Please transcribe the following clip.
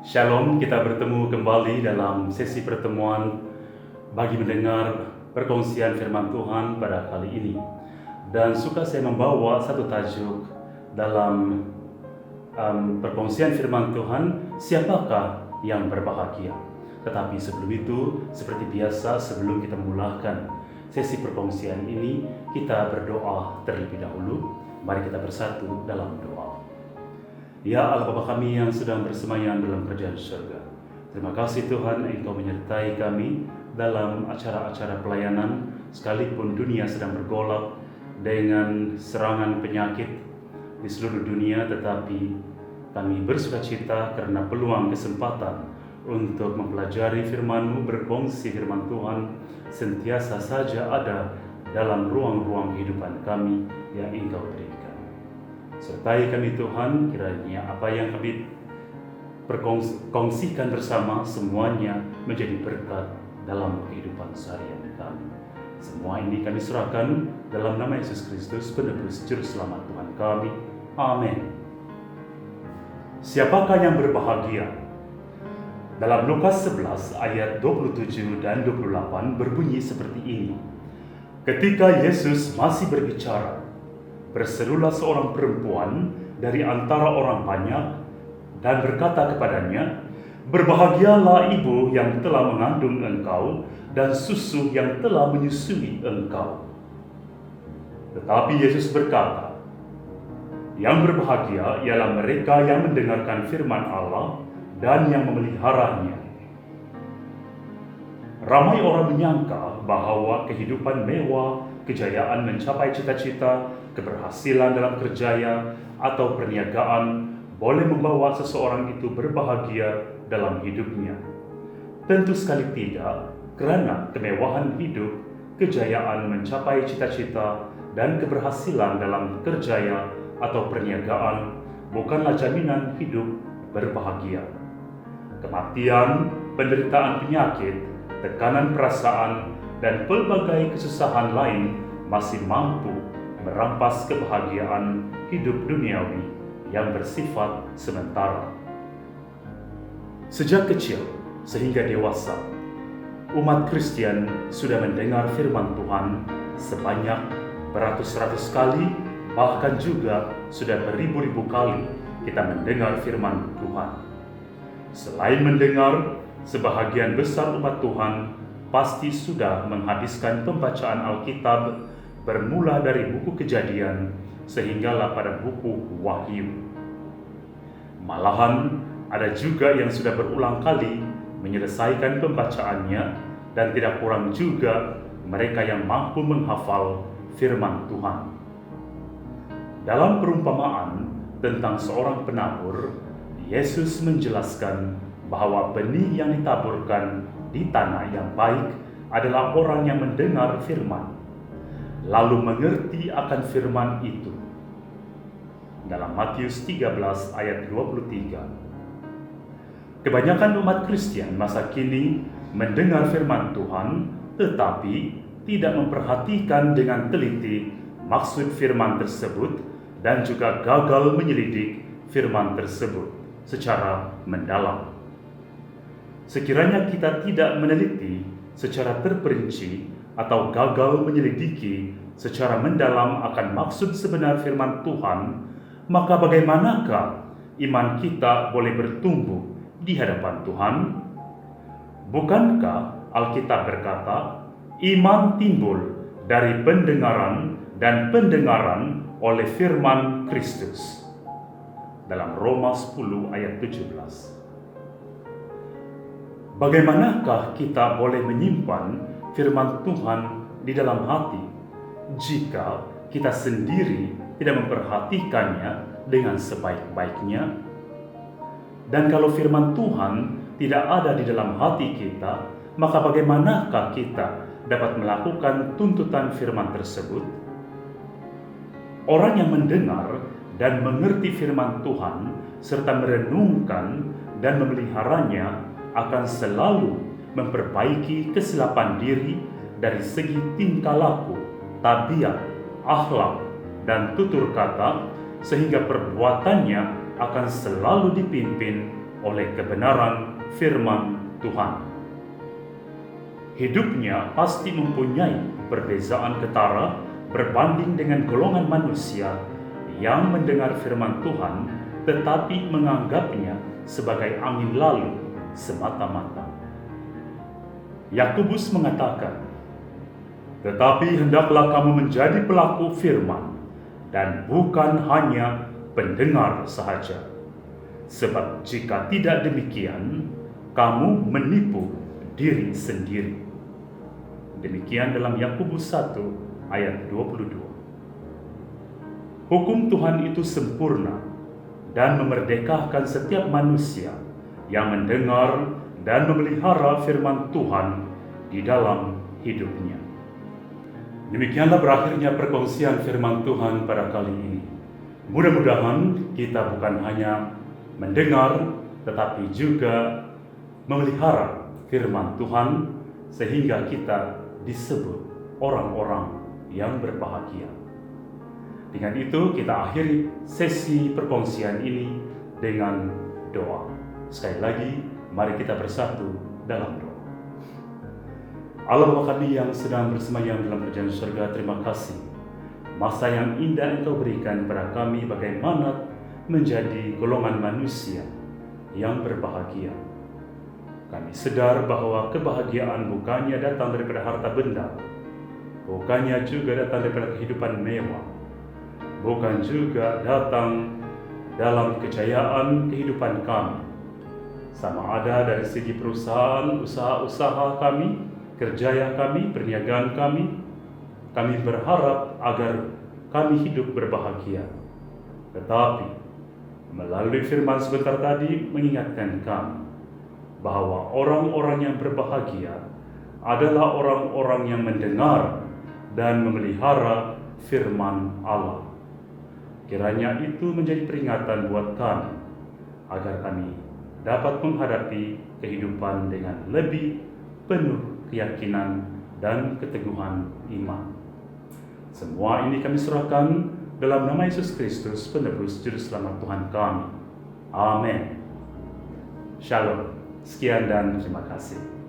Shalom, kita bertemu kembali dalam sesi pertemuan bagi mendengar perkongsian firman Tuhan pada kali ini. Dan suka saya membawa satu tajuk dalam perkongsian firman Tuhan, siapakah yang berbahagia? Tetapi sebelum itu, seperti biasa sebelum kita memulakan sesi perkongsian ini, kita berdoa terlebih dahulu. Mari kita bersatu dalam doa. Ya Allah Bapa kami yang sedang bersemayam dalam kerajaan surga, terima kasih Tuhan Engkau menyertai kami dalam acara-acara pelayanan, sekalipun dunia sedang bergolak dengan serangan penyakit di seluruh dunia, tetapi kami bersukacita karena peluang kesempatan untuk mempelajari firman-Mu, berkongsi firman Tuhan sentiasa saja ada dalam ruang-ruang kehidupan kami yang Engkau berikan. Sertai kami Tuhan, kiranya apa yang kami perkongsikan bersama semuanya menjadi berkat dalam kehidupan seharian kami. Semua ini kami serahkan dalam nama Yesus Kristus, penebus juru selamat Tuhan kami. Amin. Siapakah yang berbahagia? Dalam Lukas 11 ayat 27 dan 28 berbunyi seperti ini. Ketika Yesus masih berbicara, berserulah seorang perempuan dari antara orang banyak dan berkata kepadanya, "Berbahagialah ibu yang telah mengandung engkau dan susu yang telah menyusui engkau." Tetapi Yesus berkata, "Yang berbahagia ialah mereka yang mendengarkan firman Allah dan yang memeliharanya." Ramai orang menyangka bahwa kehidupan mewah, kejayaan mencapai cita-cita, keberhasilan dalam kerjaya atau perniagaan boleh membawa seseorang itu berbahagia dalam hidupnya. Tentu sekali tidak, karena kemewahan hidup, kejayaan mencapai cita-cita, dan keberhasilan dalam kerjaya atau perniagaan bukanlah jaminan hidup berbahagia. Kematian, penderitaan penyakit, tekanan perasaan, dan pelbagai kesusahan lain masih mampu merampas kebahagiaan hidup duniawi yang bersifat sementara. Sejak kecil sehingga dewasa, umat Kristen sudah mendengar firman Tuhan sebanyak beratus-ratus kali, bahkan juga sudah beribu-ribu kali kita mendengar firman Tuhan. Selain mendengar, sebahagian besar umat Tuhan pasti sudah menghabiskan pembacaan Alkitab bermula dari buku Kejadian sehinggalah pada buku Wahyu. Malahan ada juga yang sudah berulang kali menyelesaikan pembacaannya, dan tidak kurang juga mereka yang mampu menghafal firman Tuhan. Dalam perumpamaan tentang seorang penabur, Yesus menjelaskan bahwa benih yang ditaburkan di tanah yang baik adalah orang yang mendengar firman, lalu mengerti akan firman itu. Dalam Matius 13 ayat 23. Kebanyakan umat Kristen masa kini mendengar firman Tuhan, tetapi tidak memperhatikan dengan teliti maksud firman tersebut dan juga gagal menyelidik firman tersebut secara mendalam. Sekiranya kita tidak meneliti secara terperinci atau gagal menyelidiki secara mendalam akan maksud sebenar firman Tuhan, maka bagaimanakah iman kita boleh bertumbuh di hadapan Tuhan? Bukankah Alkitab berkata, iman timbul dari pendengaran dan pendengaran oleh firman Kristus? Dalam Roma 10 ayat 17. Bagaimanakah kita boleh menyimpan firman Tuhan di dalam hati jika kita sendiri tidak memperhatikannya dengan sebaik-baiknya? Dan kalau firman Tuhan tidak ada di dalam hati kita, maka bagaimanakah kita dapat melakukan tuntutan firman tersebut? Orang yang mendengar dan mengerti firman Tuhan serta merenungkan dan memeliharanya akan selalu memperbaiki kesilapan diri dari segi tingkah laku, tabiat, akhlak, dan tutur kata, sehingga perbuatannya akan selalu dipimpin oleh kebenaran firman Tuhan. Hidupnya pasti mempunyai perbezaan ketara berbanding dengan golongan manusia yang mendengar firman Tuhan tetapi menganggapnya sebagai angin lalu semata-mata. Yakobus mengatakan, "Tetapi hendaklah kamu menjadi pelaku firman dan bukan hanya pendengar sahaja. Sebab jika tidak demikian, kamu menipu diri sendiri." Demikian dalam Yakobus 1 ayat 22. Hukum Tuhan itu sempurna dan memerdekakan setiap manusia yang mendengar dan memelihara firman Tuhan di dalam hidupnya. Demikianlah berakhirnya perkongsian firman Tuhan pada kali ini. Mudah-mudahan kita bukan hanya mendengar, tetapi juga memelihara firman Tuhan sehingga kita disebut orang-orang yang berbahagia. Dengan itu kita akhiri sesi perkongsian ini dengan doa. Sekali lagi, mari kita bersatu dalam doa. Allah Bapa kami yang sedang bersemayam dalam kerajaan surga, terima kasih masa yang indah Engkau berikan kepada kami bagaimana menjadi golongan manusia yang berbahagia. Kami sadar bahwa kebahagiaan bukannya datang daripada harta benda, bukannya juga datang daripada kehidupan mewah, bukan juga datang dalam kejayaan kehidupan kami, sama ada dari segi perusahaan, usaha-usaha kami, kerjaya kami, perniagaan kami. Kami berharap agar kami hidup berbahagia. Tetapi melalui firman sebentar tadi mengingatkan kami bahwa orang-orang yang berbahagia adalah orang-orang yang mendengar dan memelihara firman Allah. Kiranya itu menjadi peringatan buat kami agar kami dapat menghadapi kehidupan dengan lebih penuh keyakinan dan keteguhan iman. Semua ini kami serahkan dalam nama Yesus Kristus, penebus juru selamat Tuhan kami. Amin. Shalom. Sekian dan terima kasih.